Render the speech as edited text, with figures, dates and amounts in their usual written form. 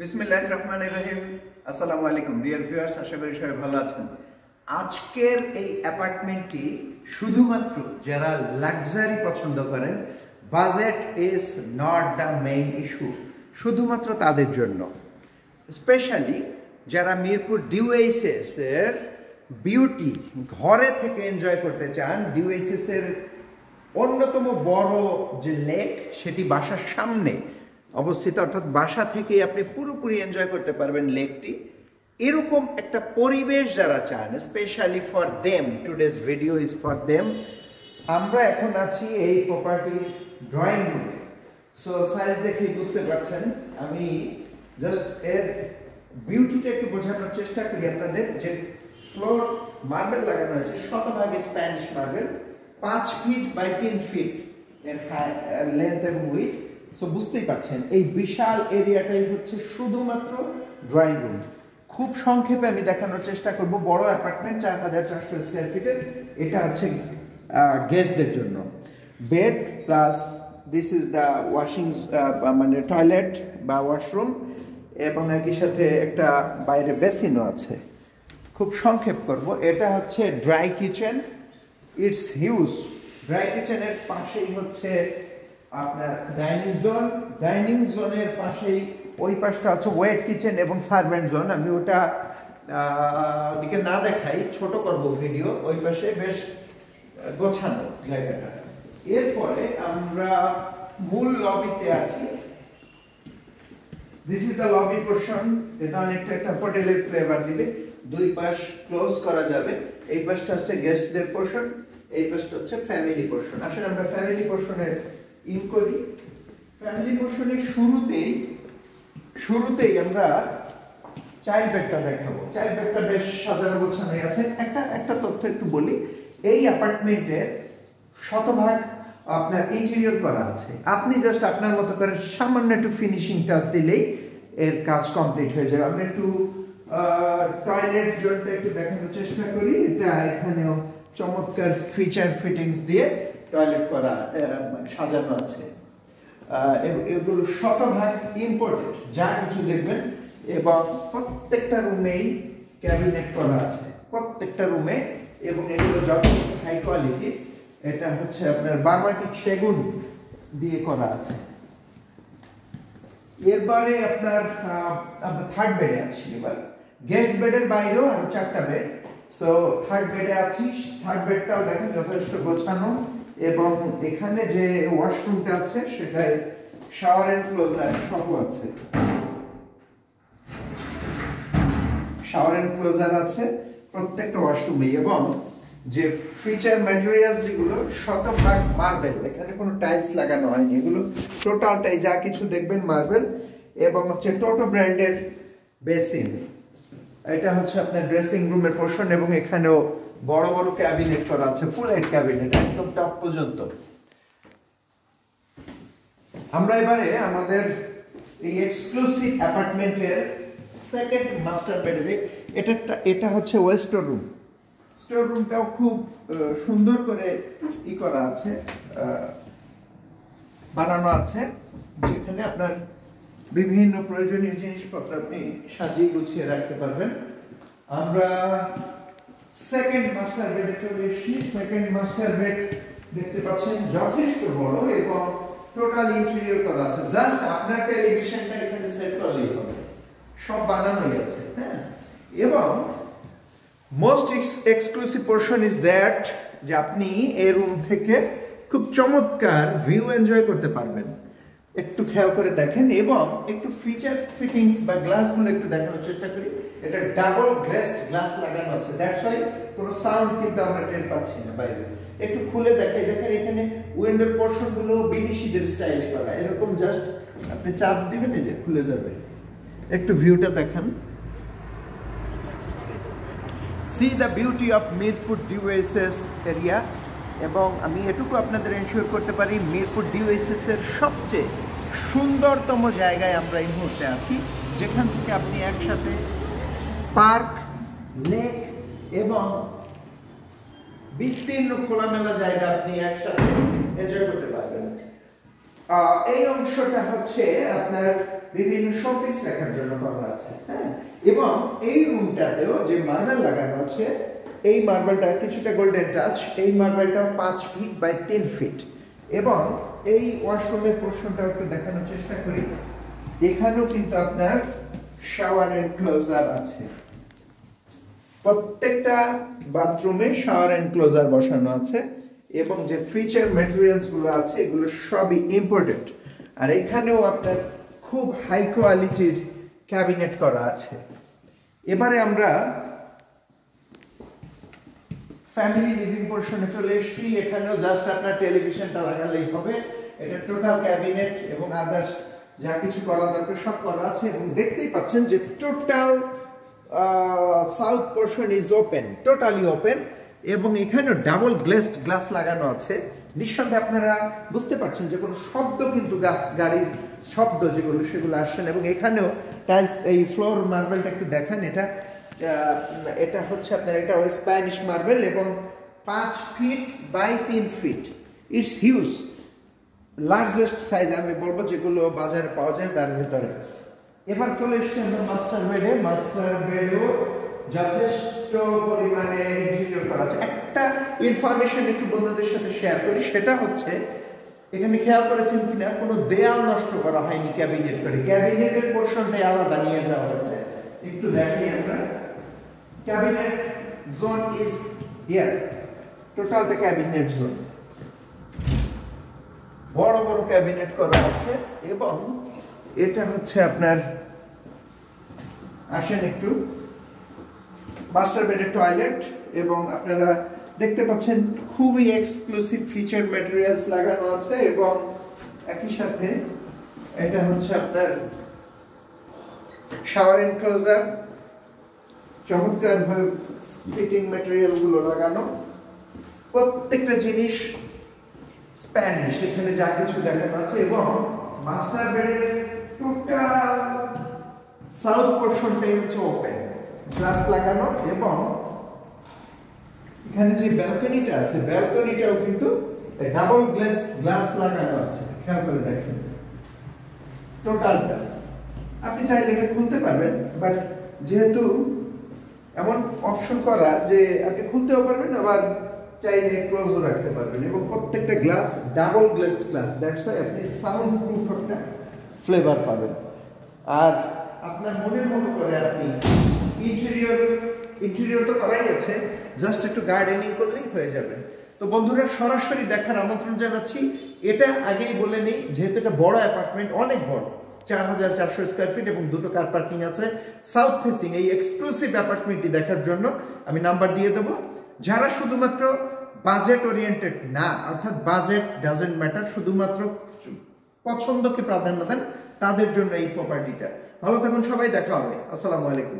বিসমিল্লাহির রহমানির রহিম। আসসালামু আলাইকুম ডিয়ার ভিউয়ার্স, আশা করি সবাই ভালো আছেন। আজকের এই অ্যাপার্টমেন্টটি শুধুমাত্র যারা লাক্সারি পছন্দ করেন, budget is not the main issue, শুধুমাত্র তাদের জন্য। স্পেশালি যারা মিরপুর ডিওএইচএস এর বিউটি ঘরে থেকে এনজয় করতে চান, ডিওএইচএস এর অন্যতম বড় যে লেক সেটি বাসার সামনে অবস্থিত, অর্থাৎ বাসা থেকেই আপনি পুরোপুরি এনজয় করতে পারবেন লেকটি। এরকম একটা পরিবেশ যারা চান, specially for them, today's video is for them. আমরা এখন আছি এই প্রপার্টির ড্রয়িং রুমে। সো সাইজ দেখেই বুঝতে পারছেন, আমি জাস্ট এর বিউটিটা একটু বোঝানোর চেষ্টা করি আপনাদের। যে ফ্লোর মার্বেল লাগানো হয়েছে, শতভাগে Spanish marble, 5 feet by 3 feet এর লেন্থ এবং উইথ। সো বুঝতেই পারছেন এই বিশাল এরিয়াটাই হচ্ছে শুধুমাত্র ড্রয়িং রুম। খুব সংক্ষেপে আমি দেখানোর চেষ্টা করব। বড় অ্যাপার্টমেন্ট, 4400 স্কোয়ার ফিটের। এটা হচ্ছে গেস্টদের জন্য bed plus this is the washing মানে টয়লেট বা ওয়াশরুম, এবং একই সাথে একটা বাইরে বেসিনও আছে। খুব সংক্ষেপ করব। এটা হচ্ছে dry kitchen, it's huge. Dry কিচেনের পাশেই হচ্ছে আপনার ডাইনিং জোন, ডাইনিং জোনের পাশেই ওই পাশটা হচ্ছে ওয়েট কিচেন এবং সার্ভেন্ট জোন। আমি ওটা ওদিকে না দেখাই, ছোট করব ভিডিও। ওই পাশে বেশ গোছানো জায়গাটা। এরপরে আমরা মূল লবিতে আছি। This is the lobby portion. এটা অনেকটা একটা হোটেলের ফ্লেভার দিবে। দুই পাশ ক্লোজ করা যাবে। এই পাশটা হচ্ছে গেস্টদের পোর্শন, এই পাশটা হচ্ছে ফ্যামিলি পোর্শন। আসলে আমরা ফ্যামিলি পোর্শনে ইন করি। ফ্যামিলি পোর্শনের শুরুতেই আমরা চাইল্ড বেডটা দেখাবো। চাইল্ড বেডটা বেশ সাজানো গোছানো আছে। একটা তথ্য একটু বলি, এই অ্যাপার্টমেন্টে শতভাগ আপনার ইন্টেরিয়র করা আছে। আপনি জাস্ট আপনার মতো করে সামান্য একটু ফিনিশিং টাচ দিলেই এর কাজ কমপ্লিট হয়ে যাবে। আমরা একটু টয়লেট জোনটা একটু দেখানোর চেষ্টা করি। এটা এখানেও চমৎকার ফিচার ফিটিংস দিয়ে টয়লেট করা সাজানো আছে। এগুলো শতভাগ ইম্পোর্টেড যা কিছু দেখবেন, এবং প্রত্যেকটা রুমেই ক্যাবিনেট করা আছে, প্রত্যেকটা রুমে, এবং এগুলো যথেষ্ট হাই কোয়ালিটি। এটা হচ্ছে আপনার বার্মাটিক সেগুন দিয়ে করা আছে। এরপরে আপনার থার্ড বেডে আছি। এবার গেস্ট বেডের বাইরেও আরো 4টা বেড। সো থার্ড বেডে আছি। থার্ড বেডটাও দেখেন যথেষ্ট গোছানো, এবং এখানে যে ওয়াশরুমটা আছে সেটাই শাওয়ার এন্ড ক্লোজার সহ আছে। শাওয়ার এন্ড ক্লোজার আছে প্রত্যেকটা ওয়াশরুমে, এবং যে ফিচার ম্যাটেরিয়ালস যেগুলো শতভাগ মার্বেল, এখানে কোনো টাইলস লাগানো হয়নি। এগুলো টোটালটাই যা কিছু দেখবেন মার্বেল, এবং হচ্ছে টোটো ব্র্যান্ডের বেসিন। এটা হচ্ছে আপনার ড্রেসিং রুমের পোর্শন, এবং এখানেও বড় বড় ক্যাবিনেট করা আছে, ফুল হেড ক্যাবিনেট একদম টপ পর্যন্ত। আমরা এবারে আমাদের এই এক্সক্লুসিভ অ্যাপার্টমেন্টের সেকেন্ড মাস্টার বেডে। এটা হচ্ছে ওয়েস্টার রুম। স্টোর রুমটাও খুব সুন্দর করে করা আছে, বানানো আছে, যেখানে আপনার বিভিন্ন প্রয়োজনীয় জিনিসপত্র আপনি সাজিয়ে গুছিয়ে রাখতে পারবেন। আমরা সেকেন্ড মাস্টার বেডে চলে এসেছি। সেকেন্ড মাস্টার বেড দেখতে পাচ্ছেন যথেষ্ট বড়, এবং টোটাল ইন্টেরিয়র করা আছে। জাস্ট আপনার টেলিভিশনটা এখানে সেট করলেই হবে, সব বানানোই আছে। হ্যাঁ, এবং most exclusive portion is that যে আপনি এই রুম থেকে খুব চমৎকার ভিউ এনজয় করতে পারবেন। একটু খেয়াল করে দেখেন, এবং একটু ফিচার ফিটিংস বা গ্লাসগুলো একটু দেখানোর চেষ্টা করি। এটা ডাবল গ্লেসড গ্লাস লাগানো আছে, দ্যাটস ওয়াই কোনো সাউন্ড কিন্তু আমরা টের পাচ্ছি না বাইরে। একটু খুলে দেখাই, দেখেন এখানে উইন্ডোর পোর্শনগুলো বিদেশিদের স্টাইলে করা। এরকম জাস্ট আপনি চাপ দিবেন, এই যে খুলে যাবে। একটু ভিউটা দেখেন। See the beauty of Mirpur DOHS area. এবং আমি এটুকু আপনাদের এনশিওর করতে পারি, মিরপুর ডিওএইচএস এর সবচেয়ে সুন্দরতম জায়গায় আমরা এই মুহূর্তে আছি, যেখান থেকে আপনি একসাথে পার্ক, লেক এবং বিস্তীর্ণ খোলামেলা জায়গা আপনি একসাথে এনজয় করতে পারবেন। এই অংশটা হচ্ছে আপনার বিভিন্ন শোপিস রাখার জন্য করা আছে, হ্যাঁ। এবং এই রুমটাতেও যে মার্বেল লাগানো আছে, এই মার্বেলটা কিছুটা গোল্ডেন টাচ। এই মার্বেলটা 5 ফিট বাই 3 ফিট। এবং এই ওয়াশরুমের পোর্শনটা একটু দেখানোর চেষ্টা করি। এখানেও কিন্তু আপনার শাওয়ার এনক্লোজার আছে, প্রত্যেকটা বাথরুমে শাওয়ার এনক্লোজার বসানো আছে। এবং যে ফিচার ম্যাটেরিয়ালস গুলো আছে এগুলো সবই ইম্পোর্টেড। আর এখানেও আপনার খুব হাই কোয়ালিটির ক্যাবিনেট করা আছে। এবারে আমরা ফ্যামিলি লিভিং পোর্শনে চলে এসেছি। এখানেও জাস্ট আপনার টেলিভিশনটা লাগালেই হবে। এটা টোটাল ক্যাবিনেট এবং আদার্স যা কিছু করা দরকার সব করা আছে। এবং দেখতেই পাচ্ছেন যে total south portion is open, totally open. এবং এখানেও ডাবল গ্লেসড গ্লাস লাগানো আছে। নিঃসন্দেহে আপনারা বুঝতে পারছেন যে কোনো শব্দ কিন্তু গাড়ির শব্দ যেগুলো সেগুলো আসছেন। এবং এখানেও টাইলস, এই ফ্লোর মার্বেলটা একটু দেখেন, এটা হচ্ছে আপনার, এটা স্প্যানিশ মার্বেল এবং 5 feet by 3 feet. It's huge, largest size আমি বলবো যেগুলো বাজারে পাওয়া যায় তার ভিতরে। এবার চলে এসেছি আমরা মাস্টার বেডে। মাস্টার বেডেও যথেষ্ট পরিমাণে ইন্টেরিয়র করা আছে। একটা ইনফরমেশন একটু বন্ধুদের সাথে শেয়ার করি, সেটা হচ্ছে এখানে খেয়াল করেছেন কিনা কোনো দেয়াল নষ্ট করা হয়নি ক্যাবিনেট করে। ক্যাবিনেটের পোর্শনটাই আলাদা নিয়ে যাওয়া হয়েছে। একটু দেখি আমরা, ক্যাবিনেট জোন ইজ হিয়ার, টোটালটা ক্যাবিনেট জোন, বড় বড় ক্যাবিনেট করা আছে। এবং এটা হচ্ছে আপনার, আসেন একটু, মাস্টার বেডের টয়লেট। এবং আপনারা দেখতে পাচ্ছেন খুবই এক্সক্লুসিভ ফিচার ম্যাটেরিয়ালস লাগানো আছে। এবং একই সাথে এটা হচ্ছে আপনার শাওয়ার এনক্লোজার, চমৎকার ভাবে ফিটিং ম্যাটেরিয়াল গুলো লাগানো। প্রত্যেকটা জিনিস স্প্যানিশ এখানে যা কিছু দেখানো আছে। এবং মাস্টার বেডের টোটাল সাউথ পোর্শনটাই হচ্ছে ওপেন, গ্লাস লাগানো। এবং এখানে যে ব্যালকনিটা আছে, ব্যালকনিটাও কিন্তু ডাবল গ্লাস লাগানো আছে। খেয়াল করে দেখেন টোটালটা। আপনি চাইলে এটা খুলতে পারবেন, বাট যেহেতু এমন অপশন করা যে আপনি খুলতেও পারবেন আবার চাইলে ক্লোজও রাখতে পারবেন। এবং প্রত্যেকটা glass double glazed glass, that's why আপনি সাউন্ড প্রুফ একটা ফ্লেভার পাবেন। আর আপনার মনের মতো করে আপনি ইন্টেরিয়র তো করাই আছে, জাস্ট একটু গার্ডেনিং করলেই হয়ে যাবে। তো বন্ধুরা, সরাসরি দেখার আমন্ত্রণ জানাচ্ছি। এটা আগেই বলে নেই, যেহেতু এটা বড় অ্যাপার্টমেন্ট, অনেক বড়, 4400 স্কয়ার ফিট এবং 2টো কার পার্কিং আছে। সাউথ ফেসিং এই এক্সক্লুসিভ অ্যাপার্টমেন্টটি দেখার জন্য আমি নাম্বার দিয়ে দেবো। যারা শুধুমাত্র বাজেট ওরিয়েন্টেড না, অর্থাৎ বাজেট ডাজেন্ট ম্যাটার, শুধুমাত্র পছন্দকে প্রাধান্য দেন, তাদের জন্য এই প্রপার্টিটা। ভালো থাকুন সবাই, দেখা হবে। আসসালামু আলাইকুম।